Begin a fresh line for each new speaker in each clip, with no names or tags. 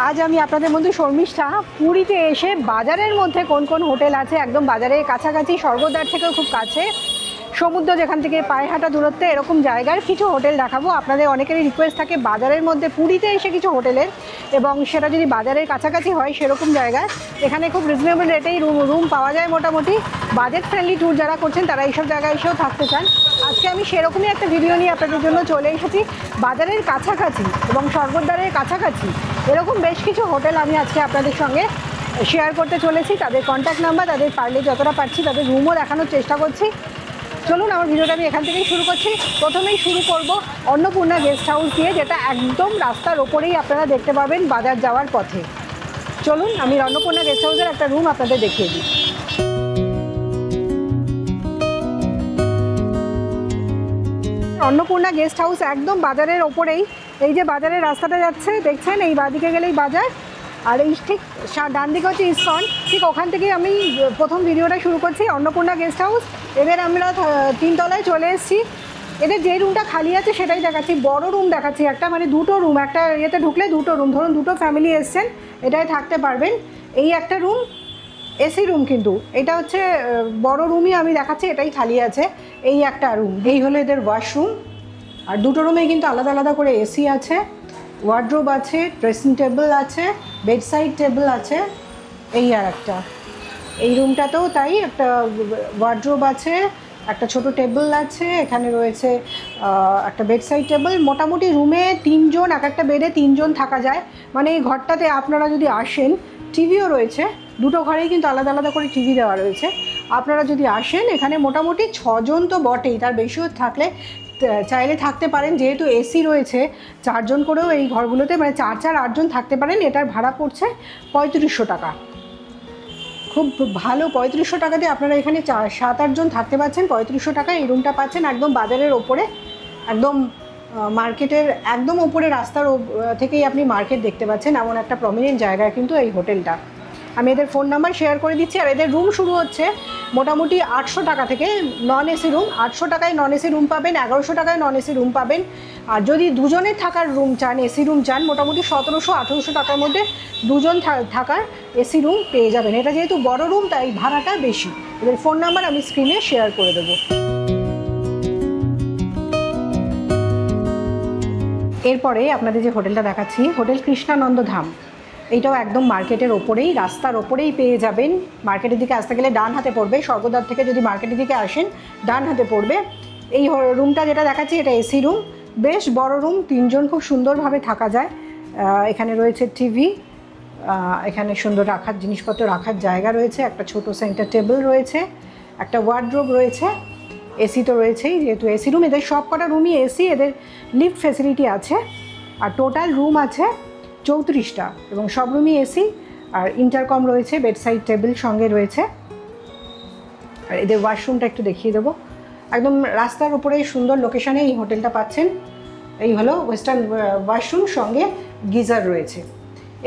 আজ আমি আপনাদের মধ্যে শর্মিষ্ঠা পুরীতে এসে বাজারের মধ্যে কোন কোন হোটেল আছে, একদম বাজারের কাছাকাছি, স্বর্গদ্বার থেকেও খুব কাছে, সমুদ্র যেখান থেকে পায়ে হাঁটা দূরত্বে এরকম জায়গার কিছু হোটেল দেখাবো। আপনাদের অনেকেরই রিকোয়েস্ট থাকে বাজারের মধ্যে পুরীতে এসে কিছু হোটেলের, এবং সেটা যদি বাজারের কাছাকাছি হয় সেরকম জায়গায়। এখানে খুব রিজনেবল রেটেই রুম পাওয়া যায় মোটামুটি। বাজেট ফ্রেন্ডলি ট্যুর যারা করছেন তারা এইসব জায়গায় এসেও থাকতে চান। আজকে আমি সেরকমই একটা ভিডিও নিয়ে আপনাদের জন্য চলে এসেছি। বাজারের কাছাকাছি এবং স্বর্গদ্বারের কাছাকাছি এরকম বেশ কিছু হোটেল আমি আজকে আপনাদের সঙ্গে শেয়ার করতে চলেছি। তাদের কন্ট্যাক্ট নাম্বার, তাদের পারলে যতটা পারছি তাদের রুমও দেখানোর চেষ্টা করছি। চলুন আমার ভিডিওটা আমি এখান থেকেই শুরু করছি। প্রথমেই শুরু করব অন্নপূর্ণা গেস্ট হাউস দিয়ে, যেটা একদম রাস্তার ওপরেই আপনারা দেখতে পাবেন বাজার যাওয়ার পথে। চলুন আমি অন্নপূর্ণা গেস্ট হাউসের একটা রুম আপনাদের দেখিয়ে দিই। অন্নপূর্ণা গেস্ট হাউস একদম বাজারের ওপরেই। এই যে বাজারের রাস্তাটা যাচ্ছে দেখছেন, এই বাঁদিকে গেলেই বাজার, আর এই ঠিক ডান দিকে হচ্ছে ইস্কন। ঠিক ওখান থেকেই আমি প্রথম ভিডিওটা শুরু করছি। অন্নপূর্ণা গেস্ট হাউস, এদের আমরা 3 তলায় চলে এসেছি। এদের যে রুমটা খালি আছে সেটাই দেখাচ্ছি। বড় রুম দেখাচ্ছি একটা, মানে দুটো রুম, একটা ইয়েতে ঢুকলে দুটো রুম, ধরুন দুটো ফ্যামিলি এসছেন এটাই থাকতে পারবেন। এই একটা রুম এসি রুম, কিন্তু এটা হচ্ছে বড় রুমই আমি দেখাচ্ছি, এটাই খালি আছে। এই একটা রুম, এই হলো এদের ওয়াশরুম। আর দুটো রুমে কিন্তু আলাদা আলাদা করে এসি আছে, ওয়ার্ড্রোব আছে, ড্রেসিং টেবিল আছে, বেডসাইড টেবিল আছে। এই আর একটা, এই রুমটাতেও তাই, একটা ওয়ার্ড্রোব আছে, একটা ছোট টেবিল আছে, এখানে রয়েছে একটা বেডসাইড টেবিল। মোটামুটি রুমে 3 জন, এক একটা বেডে 3 জন থাকা যায়। মানে এই ঘরটাতে আপনারা যদি আসেন, টিভিও রয়েছে, দুটো ঘরেই কিন্তু আলাদা আলাদা করে টিভি দেওয়া রয়েছে। আপনারা যদি আসেন এখানে মোটামুটি 6 জন তো বটেই, তার বেশিও থাকলে চাইলে থাকতে পারেন। যেহেতু এসি রয়েছে 4 জন করেও এই ঘরগুলোতে, মানে 4-8 জন থাকতে পারেন। এটার ভাড়া পড়ছে 3500 টাকা। খুব ভালো, 3500 টাকাতে আপনারা এখানে 7-8 জন থাকতে পারছেন। 3500 টাকা এই রুমটা পাচ্ছেন একদম বাজারের ওপরে, একদম মার্কেটের একদম ওপরে, রাস্তার থেকেই আপনি মার্কেট দেখতে পাচ্ছেন। এমন একটা প্রমিনেন্ট জায়গায় কিন্তু এই হোটেলটা। আমি এদের ফোন নাম্বার শেয়ার করে দিচ্ছি। আর এদের রুম শুরু হচ্ছে মোটামুটি 800 টাকা থেকে। নন এসি রুম 800 টাকায় নন এসি রুম পাবেন, 1100 টাকায় নন এসি রুম পাবেন। আর যদি দুজনের থাকার রুম চান, এসি রুম চান, মোটামুটি 1700-1800 টাকার মধ্যে দুজন থাকার এসি রুম পেয়ে যাবেন। এটা যেহেতু বড় রুম তাই ভাড়াটা বেশি। এদের ফোন নাম্বার আমি স্ক্রিনে শেয়ার করে দেবো। এরপরে আপনাদের যে হোটেলটা দেখাচ্ছি, হোটেল কৃষ্ণানন্দ ধাম। এইটাও একদম মার্কেটের ওপরেই, রাস্তার ওপরেই পেয়ে যাবেন। মার্কেটের দিকে আসতে গেলে ডান হাতে পড়বে, স্বর্গদ্বার থেকে যদি মার্কেটের দিকে আসেন ডান হাতে পড়বে। এই রুমটা যেটা দেখাচ্ছি এটা এসি রুম, বেশ বড় রুম, 3 জন খুব সুন্দরভাবে থাকা যায়। এখানে রয়েছে টিভি, এখানে সুন্দর রাখার জিনিসপত্র রাখার জায়গা রয়েছে, একটা ছোট সেন্টার টেবিল রয়েছে, একটা ওয়ার্ড্রোব রয়েছে, এসি তো রয়েছেই। যেহেতু এসি রুম, এদের সব কটা রুমই এসি, এদের লিফট ফ্যাসিলিটি আছে। আর টোটাল রুম আছে 34টা এবং সব রুমই এসি। আর ইন্টারকম রয়েছে, বেডসাইড টেবিল সঙ্গে রয়েছে। আর এদের ওয়াশরুমটা একটু দেখিয়ে দেবো। একদম রাস্তার উপরে সুন্দর লোকেশানে এই হোটেলটা পাচ্ছেন। এই হলো ওয়েস্টার্ন ওয়াশরুম, সঙ্গে গিজার রয়েছে।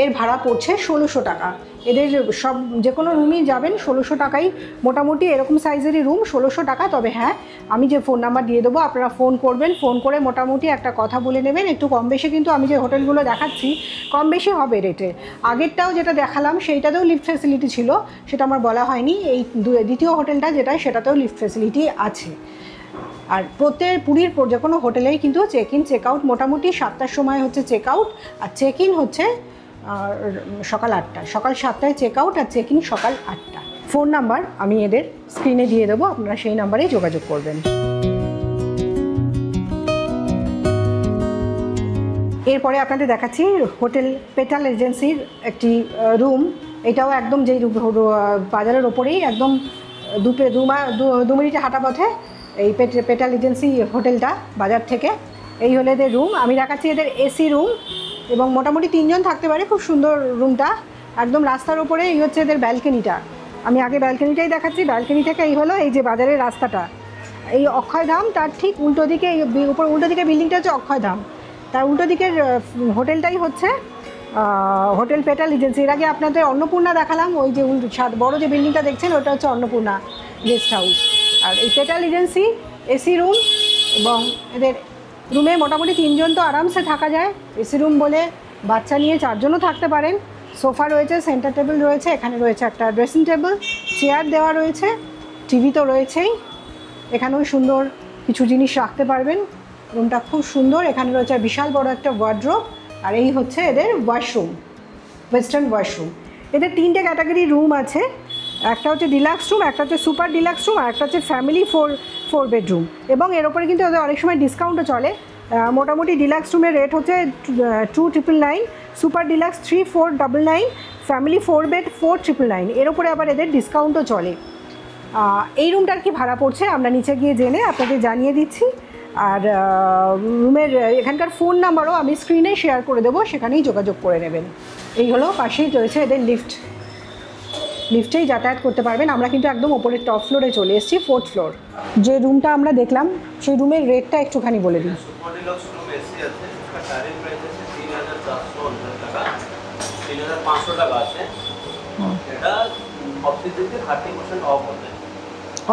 এর ভাড়া পড়ছে 1600 টাকা। এদের সব যে কোনো রুমই যাবেন 1600 টাকাই, মোটামুটি এরকম সাইজেরই রুম 1600 টাকা। তবে হ্যাঁ, আমি যে ফোন নাম্বার দিয়ে দেবো আপনারা ফোন করবেন, ফোন করে মোটামুটি একটা কথা বলে নেবেন। একটু কম বেশি কিন্তু আমি যে হোটেলগুলো দেখাচ্ছি কম বেশি হবে রেটে। আগেরটাও যেটা দেখালাম সেইটাতেও লিফট ফ্যাসিলিটি ছিল, সেটা আমার বলা হয়নি। এই দ্বিতীয় হোটেলটা যেটা, সেটাতেও লিফট ফ্যাসিলিটি আছে। আর পুরীর যে কোনো হোটেলেই কিন্তু চেক ইন চেক আউট মোটামুটি 7টার সময় হচ্ছে চেক আউট, আর চেক ইন হচ্ছে সকাল 8টা। সকাল 7টায় চেক আউট আর চেক ইন সকাল 8টা। ফোন নাম্বার আমি এদের স্ক্রিনে দিয়ে দেবো, আপনারা সেই নাম্বারেই যোগাযোগ করবেন। এরপরে আপনাদের দেখাচ্ছি হোটেল পেটাল এজেন্সির একটি রুম। এটাও একদম যেই বাজারের ওপরেই, একদম 2 মিনিটে হাঁটা পথে এই পেটাল এজেন্সি হোটেলটা বাজার থেকে। এই হলো এদের রুম। আমি দেখাচ্ছি এদের এসি রুম এবং মোটামুটি 3 জন থাকতে পারে। খুব সুন্দর রুমটা, একদম রাস্তার ওপরে। এই হচ্ছে এদের ব্যালকনিটা, আমি আগে ব্যালকনিটাই দেখাচ্ছি। ব্যালকনি থেকে এই হলো এই যে বাজারের রাস্তাটা, এই অক্ষয়ধাম, তার ঠিক উল্টো দিকে, উল্টো দিকে বিল্ডিংটা হচ্ছে অক্ষয়ধাম, তার উল্টো দিকের হোটেলটাই হচ্ছে হোটেল পেটাল এজেন্সি। এর আগে আপনাদের অন্নপূর্ণা দেখালাম, ওই যে বড় যে বিল্ডিংটা দেখছেন ওটা হচ্ছে অন্নপূর্ণা গেস্ট হাউস। আর এই পেটাল এজেন্সি এসি রুম, এবং এদের রুমে মোটামুটি 3 জন তো আরামসে থাকা যায়। এসি রুম বলে বাচ্চা নিয়ে 4 জনও থাকতে পারেন। সোফা রয়েছে, সেন্টার টেবিল রয়েছে, এখানে রয়েছে একটা ড্রেসিং টেবিল, চেয়ার দেওয়া রয়েছে, টিভি তো রয়েছেই, এখানেও সুন্দর কিছু জিনিস রাখতে পারবেন। রুমটা খুব সুন্দর। এখানে রয়েছে বিশাল বড় একটা ওয়ার্ড্রোব, আর এই হচ্ছে এদের ওয়াশরুম, ওয়েস্টার্ন ওয়াশরুম। এদের 3টে ক্যাটাগরি রুম আছে, একটা হচ্ছে ডিলাক্স রুম, একটা হচ্ছে সুপার ডিলাক্স রুম, আর একটা হচ্ছে ফ্যামিলি 4 বেডরুম। এবং এর ওপরে কিন্তু ওদের অনেক সময় ডিসকাউন্টও চলে। মোটামুটি ডিলাক্স রুমের রেট হচ্ছে 2,999, সুপার ডিলাক্স 3,499, ফ্যামিলি 4 বেড 4,999। এর ওপরে আবার এদের ডিসকাউন্টও চলে। এই রুমটার কি ভাড়া পড়ছে আমরা নিচে গিয়ে জেনে আপনাদের জানিয়ে দিচ্ছি। আর রুমের এখানকার ফোন নাম্বারও আমি স্ক্রিনে শেয়ার করে দেবো, সেখানেই যোগাযোগ করে নেবেন। এই হলো পাশেই রয়েছে এদের লিফট, লিফটেই যাতায়াত করতে পারবেন। আমরা কিন্তু একদম ওপরের টপ ফ্লোরে চলে এসেছি, 4th ফ্লোর। যে রুমটা আমরা দেখলাম সেই রুমের রেটটা একটুখানি বলে দিন।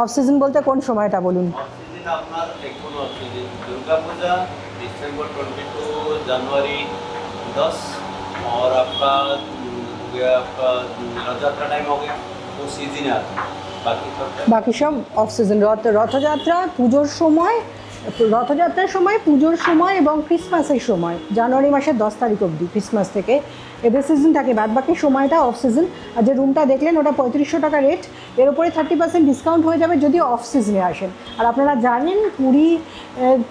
অফ সিজন বলতে কোন সময়টা বলুন?
আপনার এখন হচ্ছে दुर्गा पूजा दिसंबर 22 जनवरी 10 और आपका हो गया आपका रथयात्रा टाइम हो गया, वो सीजन है।
বাকি সব অফ সিজন। রথযাত্রা পুজোর সময়, রথযাত্রার সময়, পুজোর সময় এবং ক্রিসমাসের সময়, জানুয়ারি মাসের 10 তারিখ অবধি, ক্রিসমাস থেকে এদের সিজন থাকে। বাদ বাকি সময়টা অফ সিজন। আর যে রুমটা দেখলেন ওটা 3500 টাকা রেট, এর উপরে 30% ডিসকাউন্ট হয়ে যাবে যদি অফ সিজনে আসেন। আর আপনারা জানেন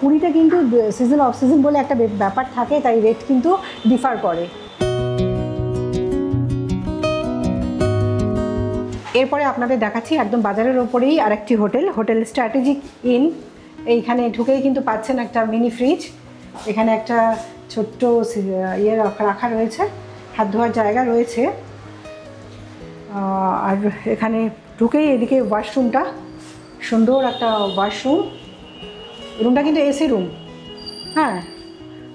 পুরীতে কিন্তু সিজন অফ সিজন বলে একটা ব্যাপার থাকে, তাই রেট কিন্তু ডিফার করে। এরপরে আপনাদের দেখাচ্ছি একদম বাজারের ওপরেই আরেকটি হোটেল, হোটেল স্ট্র্যাটেজিক ইন। এইখানে ঢুকেই কিন্তু পাচ্ছেন একটা মিনি ফ্রিজ, এখানে একটা ছোট্ট ইয়ে রাখা রয়েছে, হাত ধোয়ার জায়গা রয়েছে। আর এখানে ঢুকেই এদিকে ওয়াশরুমটা, সুন্দর একটা ওয়াশরুম। রুমটা কিন্তু এসি রুম, হ্যাঁ,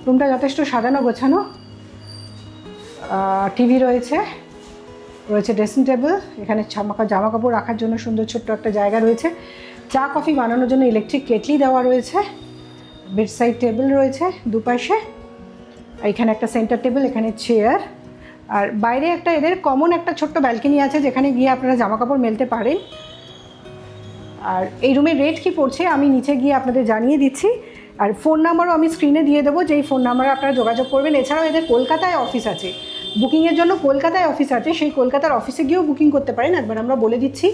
রুমটা যথেষ্ট সাজানো গোছানো। টিভি রয়েছে, রয়েছে ড্রেসিং টেবিল, এখানে জামা কাপড় রাখার জন্য সুন্দর ছোট্ট একটা জায়গা রয়েছে। চা কফি বানানোর জন্য ইলেকট্রিক কেটলি দেওয়া রয়েছে, বেডসাইড টেবিল রয়েছে দুপাশে, এখানে একটা সেন্টার টেবিল, এখানে চেয়ার। আর বাইরে একটা এদের কমন একটা ছোট্ট ব্যালকনি আছে, যেখানে গিয়ে আপনারা জামা কাপড় মেলতে পারেন। আর এই রুমের রেট কি পড়ছে আমি নিচে গিয়ে আপনাদের জানিয়ে দিচ্ছি। আর ফোন নাম্বারও আমি স্ক্রিনে দিয়ে দেবো, যেই ফোন নাম্বারে আপনারা যোগাযোগ করবেন। এছাড়াও এদের কলকাতায় অফিস আছে, বুকিংয়ের জন্য কলকাতায় অফিস আছে, সেই কলকাতার অফিসে গিয়েও বুকিং করতে পারেন। একবার আমরা বলে দিচ্ছি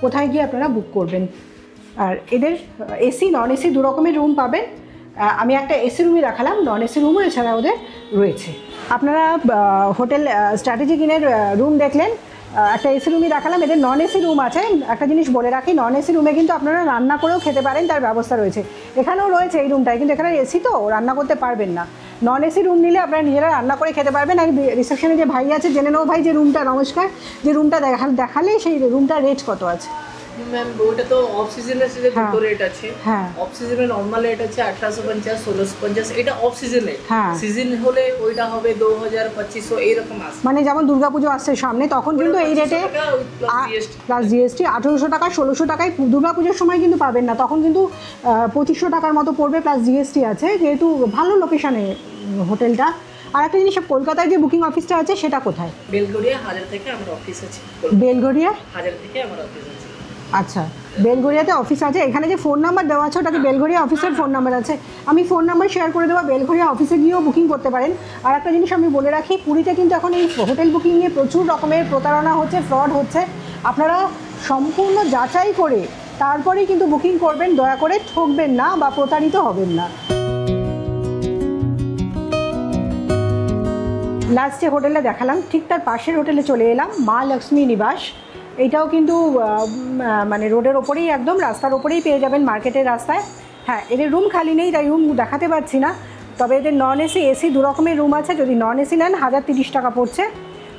কোথায় গিয়ে আপনারা বুক করবেন। আর এদের এসি নন এসি দু রকমের রুম পাবেন। আমি একটা এসি রুমই দেখালাম, নন এসি রুমও এছাড়া ওদের রয়েছে। আপনারা হোটেল স্ট্র্যাটেজিক ইনের রুম দেখলেন, একটা এসি রুমই দেখালাম, এদের নন এসি রুম আছে। একটা জিনিস বলে রাখি, নন এসি রুমে কিন্তু আপনারা রান্না করেও খেতে পারেন, তার ব্যবস্থা রয়েছে। এখানেও রয়েছে এই রুমটায়, কিন্তু এখানে এসি তো রান্না করতে পারবেন না। নন এসি রুম নিলে আপনারা নিজেরা রান্না করে খেতে পারবেন। আর রিসেপশনে যে ভাই আছে জেনে নেবো। ভাই, যে রুমটা, নমস্কার, যে রুমটা দেখালে সেই রুমটার রেট কত আছে?
ম্যাম ওটা তো অফ সিজনের সাথে দুটো রেট আছে।
হ্যাঁ,
অফ সিজনের নরমাল রেট আছে 1850, 1650, এটা অফ সিজন রেট।
হ্যাঁ,
সিজন হলে ওইটা হবে 2000, 2500 এরকম আসবে।
মানে যেমন দুর্গাপুজো আসছে সামনে, তখন কিন্তু এই রেটে প্লাস জিএসটি 1800 টাকা, 1600 টাকায় দুর্গাপুজোর সময় কিন্তু পাবেন না, তখন কিন্তু 2500 টাকার মতো পড়বে, প্লাস জিএসটি আছে, যেহেতু ভালো লোকেশানে হোটেলটা। আর একটা জিনিস, কলকাতায় যে বুকিং অফিসটা আছে সেটা কোথায়?
বেলগড়িয়া হাজার থেকে আমার অফিস আছে।
বেলগড়িয়া
হাজার থেকে আমার অফিস আছে।
আচ্ছা, বেলগড়িয়াতে অফিস আছে। এখানে যে ফোন নাম্বার দেওয়া আছে ওটা কি বেলগড়িয়া অফিসের ফোন নাম্বার আছে? আমি ফোন নাম্বার শেয়ার করে দেবো, বেলগড়িয়া অফিসে গিয়েও বুকিং করতে পারেন। আর একটা জিনিস আমি বলে রাখি, পুরীতে কিন্তু এখন এই হোটেল বুকিং নিয়ে প্রচুর রকমের প্রতারণা হচ্ছে, ফ্রড হচ্ছে। আপনারা সম্পূর্ণ যাচাই করে তারপরেই কিন্তু বুকিং করবেন, দয়া করে ঠকবেন না বা প্রতারিত হবেন না। লাস্ট যে হোটেলে দেখালাম ঠিক তার পাশের হোটেলে চলে এলাম, মা লক্ষ্মী নিবাস। এইটাও কিন্তু মানে রোডের ওপরেই, একদম রাস্তার ওপরেই পেয়ে যাবেন, মার্কেটের রাস্তায়। হ্যাঁ, এদের রুম খালি নেই, তাই রুম দেখাতে পারছি না। তবে এদের নন এসি, এসি দু রকমের রুম আছে। যদি নন এসি নেন 1030 টাকা পড়ছে,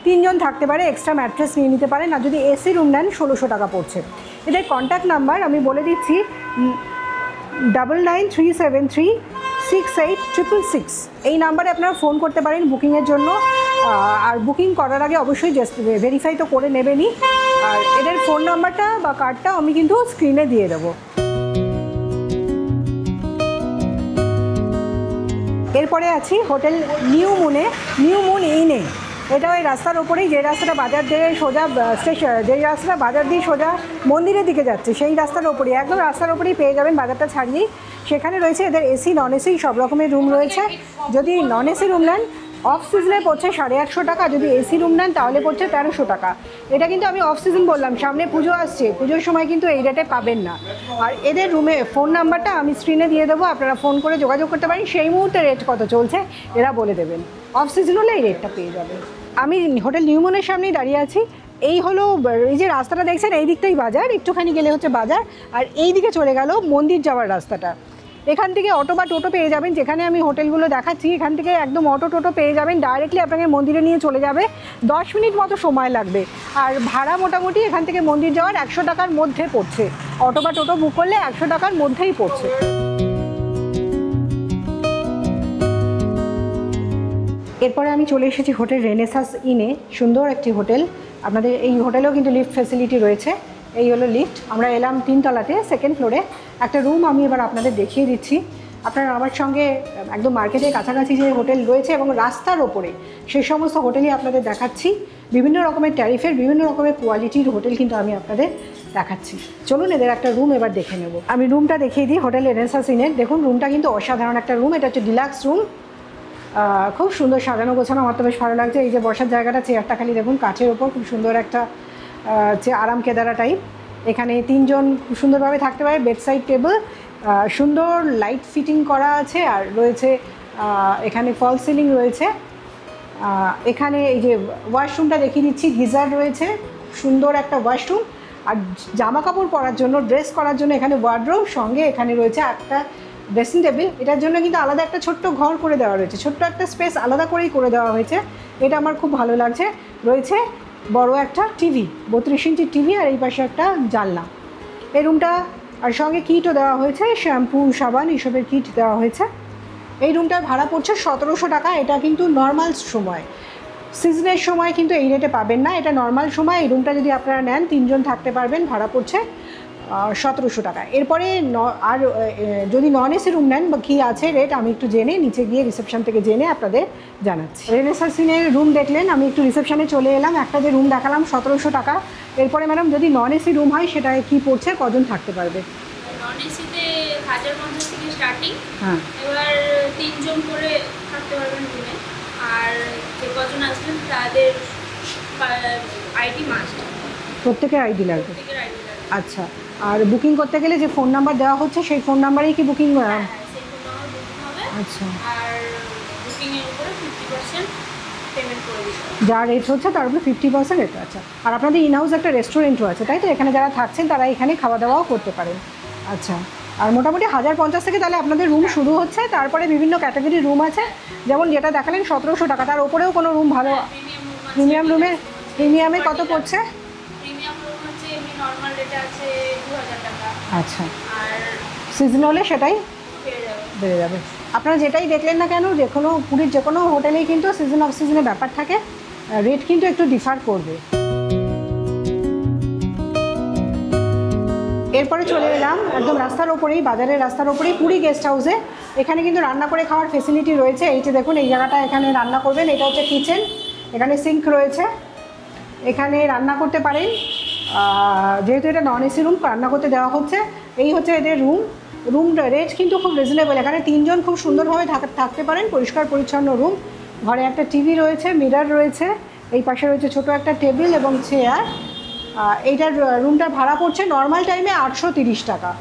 3 জন থাকতে পারে, এক্সট্রা ম্যাট্রেস নিয়ে নিতে পারেন। আর যদি এসি রুম নেন 1600 টাকা পড়ছে। এদের কন্ট্যাক্ট নাম্বার আমি বলে দিচ্ছি, 9937368666। এই নাম্বারে আপনারা ফোন করতে পারেন বুকিংয়ের জন্য। আর বুকিং করার আগে অবশ্যই ভেরিফাই তো করে নেবেনই। আর এদের ফোন নাম্বারটা বা কার্ডটা আমি কিন্তু স্ক্রিনে দিয়ে দেবো। এরপরে আছি হোটেল নিউ মুন ইনে। এটা ওই রাস্তার ওপরেই, যে রাস্তাটা বাজার দিয়ে সোজা স্টেশন, যেই রাস্তাটা বাজার দিয়ে সোজা মন্দিরের দিকে যাচ্ছে সেই রাস্তার ওপরেই, একদম রাস্তার ওপরেই পেয়ে যাবেন বাজারটা ছাড়িয়েই। সেখানে রয়েছে এদের এসি নন এসি সব রকমের রুম রয়েছে। যদি নন এসি রুম নেন অফ সিজনে পড়ছে 850 টাকা, যদি এসি রুম নেন তাহলে পড়ছে 1300 টাকা। এটা কিন্তু আমি অফ সিজন বললাম, সামনে পুজো আসছে, পুজোর সময় কিন্তু এই রেটে পাবেন না। আর এদের রুমে ফোন নাম্বারটা আমি স্ক্রিনে দিয়ে দেবো, আপনারা ফোন করে যোগাযোগ করতে পারেন, সেই মুহূর্তে রেট কত চলছে এরা বলে দেবেন। অফ সিজন হলে এই রেটটা পেয়ে যাবেন। আমি হোটেল নিউ মুনের সামনেই দাঁড়িয়ে আছি। এই হলো, এই যে রাস্তাটা দেখছেন এই দিকটাই বাজার, একটুখানি গেলে হচ্ছে বাজার, আর এই দিকে চলে গেল মন্দির যাওয়ার রাস্তাটা। এখান থেকে অটো বা টোটো পেয়ে যাবেন, যেখানে আমি হোটেলগুলো দেখাচ্ছি এখান থেকে একদম অটো টোটো পেয়ে যাবেন, ডাইরেক্টলি আপনাকে মন্দিরে নিয়ে চলে যাবে। 10 মিনিট মতো সময় লাগবে। আর ভাড়া মোটামুটি এখান থেকে মন্দির যাওয়ার 100 টাকার মধ্যে পড়ছে। অটো বা টোটো বুক করলে 100 টাকার মধ্যেই পড়ছে। এরপরে আমি চলে এসেছি হোটেল রেনেসাস ইনে, সুন্দর একটি হোটেল। আপনাদের এই হোটেলেও কিন্তু লিফট ফ্যাসিলিটি রয়েছে। এই হলো লিফট, আমরা এলাম 3 তলাতে, 2nd ফ্লোরে। একটা রুম আমি এবার আপনাদের দেখিয়ে দিচ্ছি। আপনারা আমার সঙ্গে একদম মার্কেটের কাছাকাছি যে হোটেল রয়েছে এবং রাস্তার ওপরে সেই সমস্ত হোটেলই আপনাদের দেখাচ্ছি। বিভিন্ন রকমের ট্যারিফের, বিভিন্ন রকমের কোয়ালিটির হোটেল কিন্তু আমি আপনাদের দেখাচ্ছি। চলুন এদের একটা রুম এবার দেখে নেব। আমি রুমটা দেখিয়ে দিই হোটেল রেনেসাস ইনের। দেখুন রুমটা কিন্তু অসাধারণ একটা রুম, এটা হচ্ছে ডিলাক্স রুম। খুব সুন্দর সাজানো গোছানো, আমার তো বেশ ভালো লাগছে। এই যে বসার জায়গাটা, চেয়ারটা খালি দেখুন কাঠের ওপর, খুব সুন্দর একটা আরাম কেদারা টাইপ। এখানে 3 জন খুব সুন্দরভাবে থাকতে পারে। বেডসাইড টেবিল, সুন্দর লাইট ফিটিং করা আছে, আর রয়েছে এখানে ফল সিলিং রয়েছে। এখানে এই যে ওয়াশরুমটা দেখিয়ে দিচ্ছি, গিজার রয়েছে, সুন্দর একটা ওয়াশরুম। আর জামা কাপড় পরার জন্য, ড্রেস করার জন্য এখানে ওয়ার্ডরোব, সঙ্গে এখানে রয়েছে একটা ড্রেসিং টেবিল। এটার জন্য কিন্তু আলাদা একটা ছোট্ট ঘর করে দেওয়া রয়েছে, ছোট্ট একটা স্পেস আলাদা করেই করে দেওয়া হয়েছে। এটা আমার খুব ভালো লাগছে। রয়েছে বড় একটা টিভি, 32 ইঞ্চির টিভি, আর এই পাশে একটা জানলা। এই রুমটা আর সঙ্গে কিটও দেওয়া হয়েছে, শ্যাম্পু সাবান এইসবের কিট দেওয়া হয়েছে। এই রুমটার ভাড়া পড়ছে 1700 টাকা। এটা কিন্তু নর্মাল সময়, সিজনের সময় কিন্তু এই রেটে পাবেন না, এটা নর্মাল সময়। এই রুমটা যদি আপনারা নেন 3 জন থাকতে পারবেন, ভাড়া পড়ছে 1700 টাকা। এরপরে আর যদি নন এসি রুম নেন বা কী আছে রেট, আমি একটু জেনে নিচে গিয়ে রিসেপশন থেকে জেনে আপনাদের জানাচ্ছি। রেনেসাস ইনের রুম দেখলেন, আমি একটু রিসেপশনে চলে এলাম। একটা যে রুম দেখালাম 1700 টাকা। এরপরে ম্যাডাম যদি নন এসি রুম হয় সেটায় কী পড়ছে, কজন থাকতে পারবে?
নন এসিতে 1050 থেকে স্টার্টিং।
হ্যাঁ,
এবার 3 জন করে থাকতে পারবেন রুমে। আর যে কজন আসবেন তাদের আইডি মাস্ট,
প্রত্যেকের আইডি লাগবে।
প্রত্যেকের আইডি লাগবে।
আচ্ছা, আর বুকিং করতে গেলে যে ফোন নাম্বার দেওয়া হচ্ছে সেই ফোন নাম্বারেই কি বুকিং?
হ্যাঁ, সেই ফোন নাম্বার বুকিং হবে।
আচ্ছা,
আর বুকিংয়ের উপরে 50% পেমেন্ট করে দিতে হবে।
যা রেট হচ্ছে তার উপরে 50% রেট আছে। আর আপনাদের ইনহাউস একটা রেস্টুরেন্টও আছে, তাই তো? এখানে যারা থাকছেন তারা এখানে খাওয়া দাওয়াও করতে পারেন। আচ্ছা, আর মোটামুটি 1050 থেকে তাহলে আপনাদের রুম শুরু হচ্ছে। তারপরে বিভিন্ন ক্যাটাগরির রুম আছে, যেমন যেটা দেখালেন 1700 টাকা। তার ওপরেও কোনো রুম ভালো? প্রিমিয়াম রুমের প্রিমিয়ামে কত পড়ছে?
প্রিমিয়াম রুম হচ্ছে এমনি নর্মাল রেটে আছে 2000 টাকা।
আচ্ছা,
আর
সিজন হলে সেটাই
পেয়ে যাবে।
বেড়ে যাবে। আপনারা যেটাই দেখলেন না কেন, যে কোনো পুরীর যে কোনো হোটেলেই কিন্তু সিজন অফ সিজনের ব্যাপার থাকে, রেট কিন্তু একটু ডিফার করবে। এরপরে চলে এলাম একদম রাস্তার ওপরেই, বাজারের রাস্তার ওপরেই পুরী গেস্ট হাউসে। এখানে কিন্তু রান্না করে খাওয়ার ফেসিলিটি রয়েছে। এই যে দেখুন, এই জায়গাটা, এখানে রান্না করবেন। এটা হচ্ছে কিচেন, এখানে সিঙ্ক রয়েছে, এখানে রান্না করতে পারেন। যেহেতু এটা নন এসি রুম, রান্না করতে দেওয়া হচ্ছে। এই হচ্ছে এদের রুম রেট কিন্তু খুব রিজনেবল। এখানে 3 জন খুব সুন্দরভাবে থাকতে পারেন, পরিষ্কার পরিচ্ছন্ন রুম। ঘরে একটা টিভি রয়েছে, মিরর রয়েছে, এই পাশে রয়েছে ছোট একটা টেবিল এবং চেয়ার। এইটার রুমটার ভাড়া পড়ছে নর্মাল টাইমে 830 টাকা,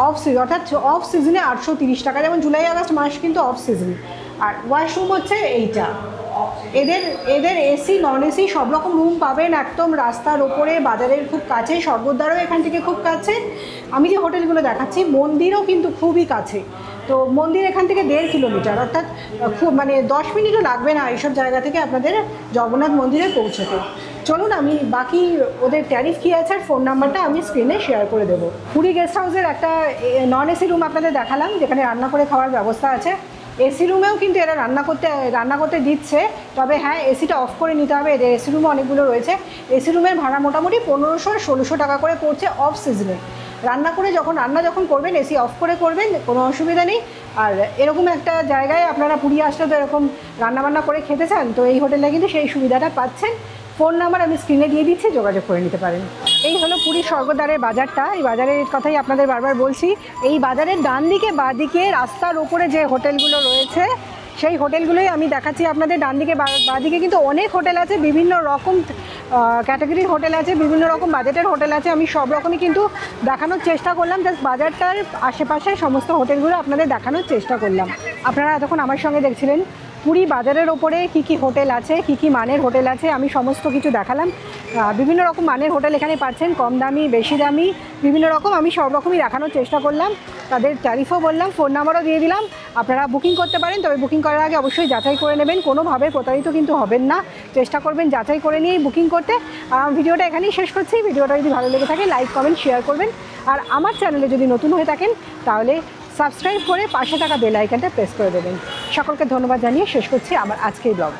অফ সিজন অর্থাৎ অফ সিজনে 830 টাকা। যেমন জুলাই আগস্ট মাস কিন্তু অফ সিজন। আর ওয়াশরুম হচ্ছে এইটা। এদের এসি নন এসি সব রকম রুম পাবেন একদম রাস্তার ওপরে, বাজারের খুব কাছে। স্বর্গদ্বারও এখান থেকে খুব কাছে। আমি যে হোটেলগুলো দেখাচ্ছি, মন্দিরও কিন্তু খুবই কাছে। তো মন্দির এখান থেকে 1.5 কিলোমিটার, অর্থাৎ খুব 10 মিনিটও লাগবে না এইসব জায়গা থেকে আপনাদের জগন্নাথ মন্দিরে পৌঁছতে। চলুন আমি বাকি ওদের ট্যারিফ কী আছে আর ফোন নাম্বারটা আমি স্ক্রিনে শেয়ার করে দেবো। পুরী গেস্ট হাউসের একটা নন এসি রুম আপনাদের দেখালাম, যেখানে রান্না করে খাওয়ার ব্যবস্থা আছে। এসি রুমেও কিন্তু এরা রান্না করতে দিচ্ছে, তবে হ্যাঁ এসিটা অফ করে নিতে হবে। এদের এসি রুমও অনেকগুলো রয়েছে। এসি রুমের ভাড়া মোটামুটি 1500 আর 1600 টাকা করে পড়ছে অফ সিজনে। যখন রান্না করবেন এসি অফ করে করবেন, কোনো অসুবিধা নেই। আর এরকম একটা জায়গায় আপনারা পুরী আসলে তো এরকম রান্নাবান্না করে খেতে চান, তো এই হোটেলে কিন্তু সেই সুবিধাটা পাচ্ছেন। ফোন নাম্বার আমি স্ক্রিনে দিয়ে দিচ্ছি, যোগাযোগ করে নিতে পারেন। এই হলো পুরীর স্বর্গদ্বারের বাজারটা। এই বাজারের কথাই আপনাদের বারবার বলছি। এই বাজারের ডান দিকে বাঁ দিকে রাস্তার ওপরে যে হোটেলগুলো রয়েছে সেই হোটেলগুলোই আমি দেখাচ্ছি আপনাদের। ডান দিকে বাঁ দিকে কিন্তু অনেক হোটেল আছে, বিভিন্ন রকম ক্যাটাগরির হোটেল আছে, বিভিন্ন রকম বাজেটের হোটেল আছে। আমি সব রকমই কিন্তু দেখানোর চেষ্টা করলাম, জাস্ট বাজারটার আশেপাশে সমস্ত হোটেলগুলো আপনাদের দেখানোর চেষ্টা করলাম। আপনারা এতক্ষণ আমার সঙ্গে দেখছিলেন পুরী বাজারের ওপরে কি কি হোটেল আছে, কি কি মানের হোটেল আছে, আমি সমস্ত কিছু দেখালাম। বিভিন্ন রকম মানের হোটেল এখানে পাচ্ছেন, কম দামি বেশি দামি বিভিন্ন রকম, আমি সব রকমই দেখানোর চেষ্টা করলাম। তাদের ট্যারিফও বললাম, ফোন নাম্বারও দিয়ে দিলাম। আপনারা বুকিং করতে পারেন, তবে বুকিং করার আগে অবশ্যই যাচাই করে নেবেন, কোনোভাবে প্রতারিত কিন্তু হবেন না। চেষ্টা করবেন যাচাই করে নিয়েই বুকিং করতে। ভিডিওটা এখানেই শেষ করছি। ভিডিওটা যদি ভালো লেগে থাকে লাইক কমেন্ট শেয়ার করবেন, আর আমার চ্যানেলে যদি নতুন হয়ে থাকেন তাহলে সাবস্ক্রাইব করে পাশে থাকা বেল আইকনটা প্রেস করে দেবেন। সকলকে ধন্যবাদ জানিয়ে শেষ করছি আমার আজকের ব্লগ।